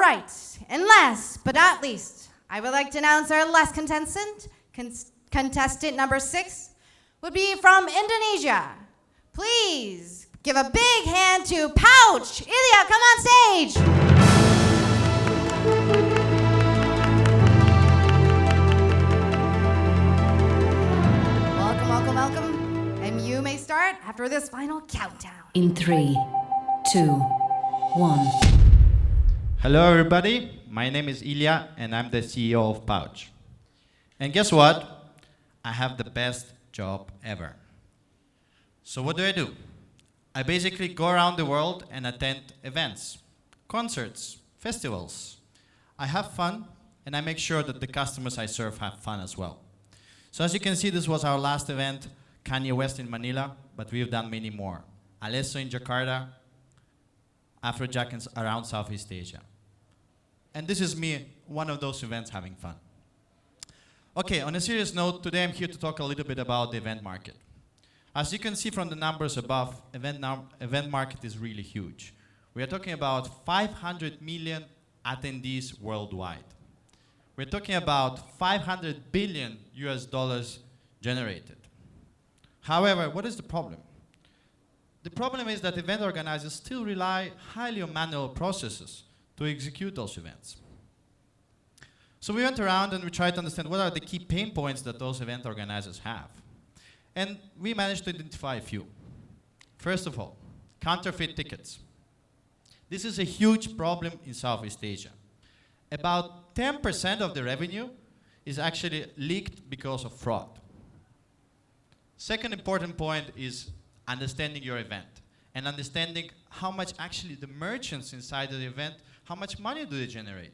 right, and last but not least, I would like to announce our last contestant. Contestant number 6 would be from Indonesia. Please give a big hand to Pouch. Ilya, come on stage. Welcome, welcome, welcome. And you may start after this final countdown. In 3, 2, 1. Hello everybody, my name is Ilya and I'm the CEO of Pouch. And guess what? I have the best job ever. So what do? I basically go around the world and attend events, concerts, festivals. I have fun and I make sure that the customers I serve have fun as well. So as you can see, this was our last event, Kanye West in Manila, but we've done many more. Alesso in Jakarta, Afrojack around Southeast Asia. And this is me, one of those events, having fun. Okay, on a serious note, today I'm here to talk a little bit about the event market. As you can see from the numbers above, event market is really huge. We are talking about 500 million attendees worldwide. We're talking about 500 billion US dollars generated. However, what is the problem? The problem is that event organizers still rely highly on manual processes to execute those events. So we went around and we tried to understand what are the key pain points that those event organizers have. And we managed to identify a few. First of all, counterfeit tickets. This is a huge problem in Southeast Asia. About 10% of the revenue is actually leaked because of fraud. Second important point is understanding your event and understanding how much actually the merchants inside of the event, how much money do they generate.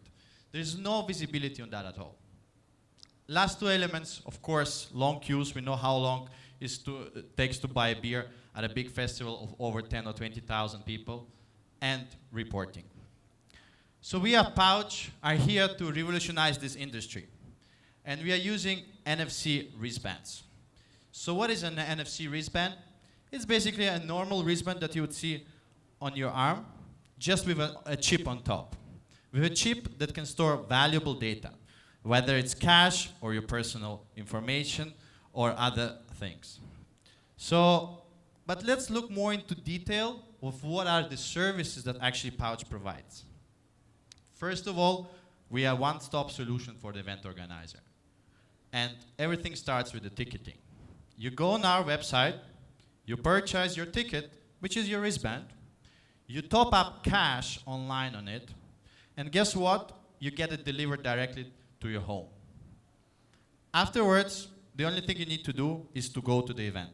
There's no visibility on that at all. Last two elements, of course, long queues. We know how long it takes to buy a beer at a big festival of over 10 or 20,000 people, and reporting. So we at Pouch are here to revolutionize this industry. And we are using NFC wristbands. So what is an NFC wristband? It's basically a normal wristband that you would see on your arm, just with a chip on top. With a chip that can store valuable data, whether it's cash or your personal information or other things. So, but let's look more into detail of what are the services that actually Pouch provides. First of all, we are a one-stop solution for the event organizer. And everything starts with the ticketing. You go on our website, you purchase your ticket, which is your wristband, you top up cash online on it, and guess what? You get it delivered directly to your home. Afterwards, the only thing you need to do is to go to the event.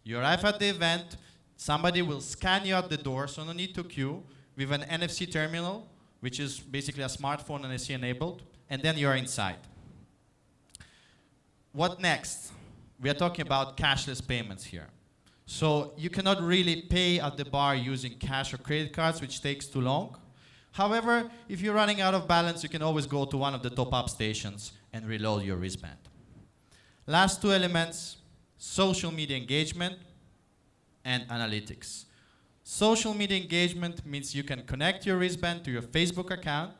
You arrive at the event, somebody will scan you at the door, so no need to queue, with an NFC terminal, which is basically a smartphone and NFC enabled, and then you're inside. What next? We are talking about cashless payments here. So you cannot really pay at the bar using cash or credit cards, which takes too long. However, if you're running out of balance, you can always go to one of the top-up stations and reload your wristband. Last two elements, social media engagement and analytics. Social media engagement means you can connect your wristband to your Facebook account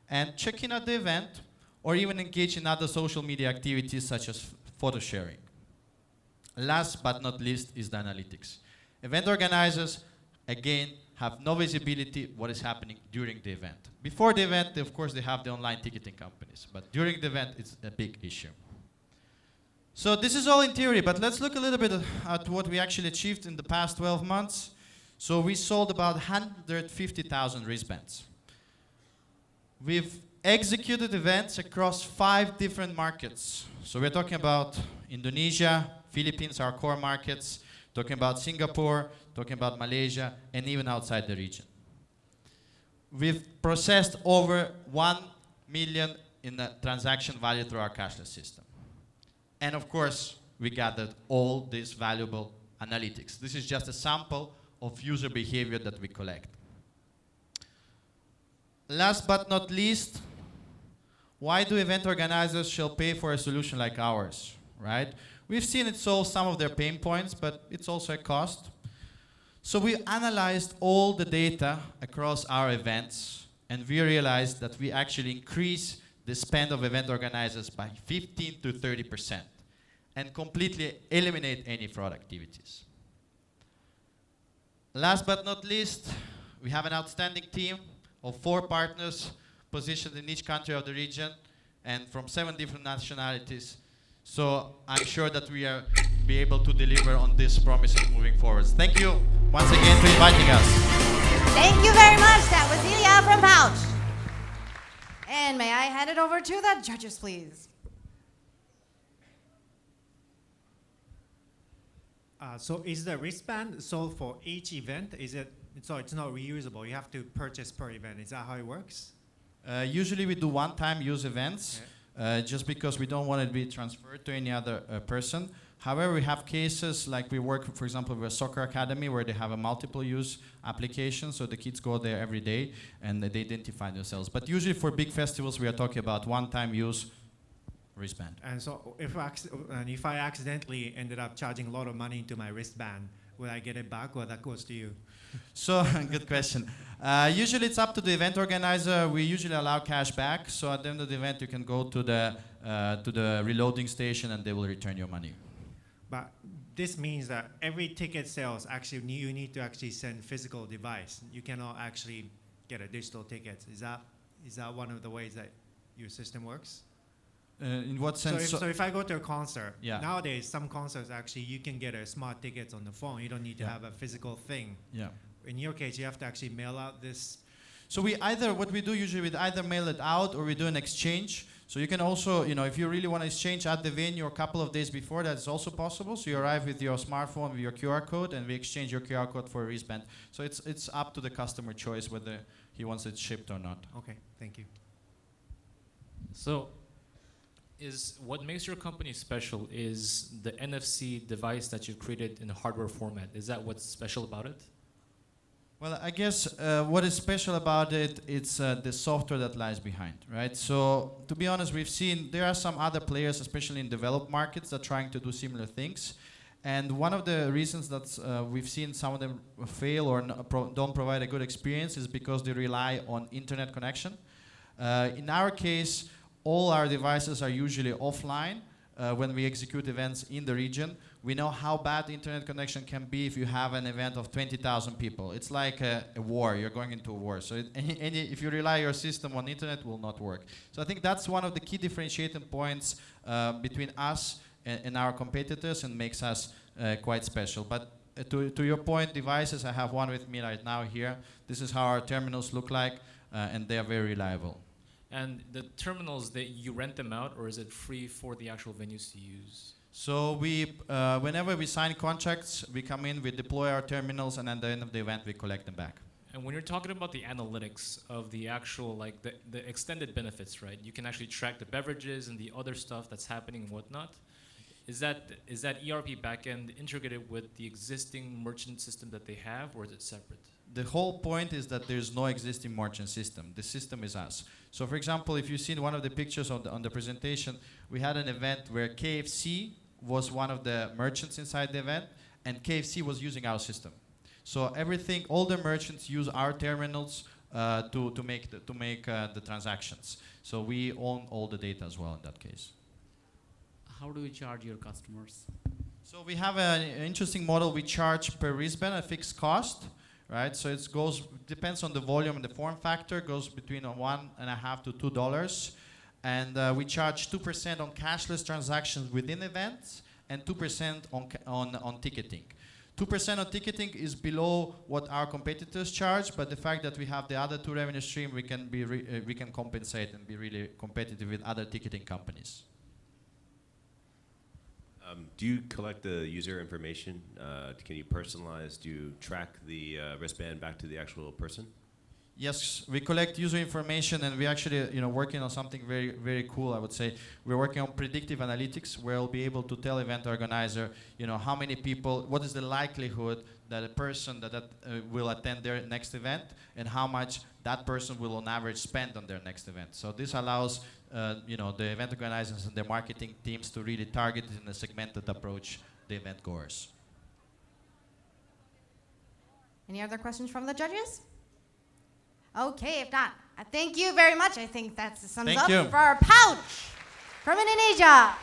and check in at the event, or even engage in other social media activities such as photo sharing. Last but not least is the analytics. Event organizers, again, have no visibility what is happening during the event. Before the event, of course, they have the online ticketing companies, but during the event, it's a big issue. So this is all in theory, but let's look a little bit at what we actually achieved in the past 12 months. So we sold about 150,000 wristbands. We've executed events across 5 different markets. So we're talking about Indonesia, Philippines, our core markets, talking about Singapore, talking about Malaysia, and even outside the region. We've processed over 1 million in the transaction value through our cashless system. And of course, we gathered all this valuable analytics. This is just a sample of user behavior that we collect. Last but not least, why do event organizers shall pay for a solution like ours, right? We've seen it solve some of their pain points, but it's also a cost. So we analyzed all the data across our events and we realized that we actually increase the spend of event organizers by 15 to 30% and completely eliminate any fraud activities. Last but not least, we have an outstanding team of 4 partners positioned in each country of the region and from 7 different nationalities. So I'm sure that we are be able to deliver on this promises moving forward. Thank you once again for inviting us. Thank you very much. That was Ilya from Pouch. And may I hand it over to the judges, please? So is the wristband sold for each event? Is it so it's not reusable? You have to purchase per event. Is that how it works? Usually we do one-time use events, just because we don't want it to be transferred to any other person. However, we have cases like we work, for example, with a soccer academy where they have a multiple use application, so the kids go there every day and they identify themselves. But usually for big festivals, we are talking about one-time use wristband. And so if I accidentally ended up charging a lot of money into my wristband, will I get it back or that goes to you? So, good question. Usually it's up to the event organizer. We usually allow cash back, so at the end of the event you can go to the reloading station and they will return your money. But this means that every ticket sales, actually, you need to actually send physical device. You cannot actually get a digital ticket. Is that one of the ways that your system works? In what sense? So if I go to a concert, Yeah. nowadays some concerts actually you can get a smart tickets on the phone. You don't need to have a physical thing. Yeah. In your case, you have to actually mail out this. So what we do usually, we either mail it out or we do an exchange. So you can also, if you really want to exchange at the venue a couple of days before, that's also possible. So you arrive with your smartphone, with your QR code, and we exchange your QR code for a wristband. So it's up to the customer choice whether he wants it shipped or not. Okay, thank you. So, what makes your company special is the NFC device that you've created in a hardware format. Is that what's special about it? Well, I guess what is special about it, it's the software that lies behind, right? So, to be honest, we've seen there are some other players, especially in developed markets, that are trying to do similar things. And one of the reasons that we've seen some of them fail or don't provide a good experience is because they rely on internet connection. In our case, all our devices are usually offline when we execute events in the region. We know how bad the internet connection can be if you have an event of 20,000 people. It's like a war. You're going into a war. So if you rely your system on internet, it will not work. So I think that's one of the key differentiating points between us and our competitors and makes us quite special. But to your point, devices, I have one with me right now here. This is how our terminals look like, and they are very reliable. And the terminals, you rent them out, or is it free for the actual venues to use? So whenever we sign contracts, we come in, we deploy our terminals, and at the end of the event, we collect them back. And when you're talking about the analytics of the actual, like the extended benefits, right? You can actually track the beverages and the other stuff that's happening and whatnot. Is that ERP backend integrated with the existing merchant system that they have, or is it separate? The whole point is that there's no existing merchant system. The system is us. So for example, if you've seen one of the pictures on the presentation, we had an event where KFC was one of the merchants inside the event, and KFC was using our system. So everything, all the merchants use our terminals to make the transactions. So we own all the data as well in that case. How do you charge your customers? So we have an interesting model. We charge per wristband, a fixed cost, right? So it depends on the volume and the form factor, goes between $1.50 to $2. And we charge 2% on cashless transactions within events and 2% on ticketing. 2% on ticketing is below what our competitors charge, but the fact that we have the other two revenue stream, we can compensate and be really competitive with other ticketing companies. Do you collect the user information? Can you personalize? Do you track the wristband back to the actual person? Yes, we collect user information, and we actually, working on something very, very cool. I would say we're working on predictive analytics, where we'll be able to tell event organizer, how many people, what is the likelihood that a person that will attend their next event, and how much that person will, on average, spend on their next event. So this allows, the event organizers and their marketing teams to really target in a segmented approach the event goers. Any other questions from the judges? Okay, if not, Thank you very much. I think that's a thumbs Thank up you. for our pouch from Indonesia.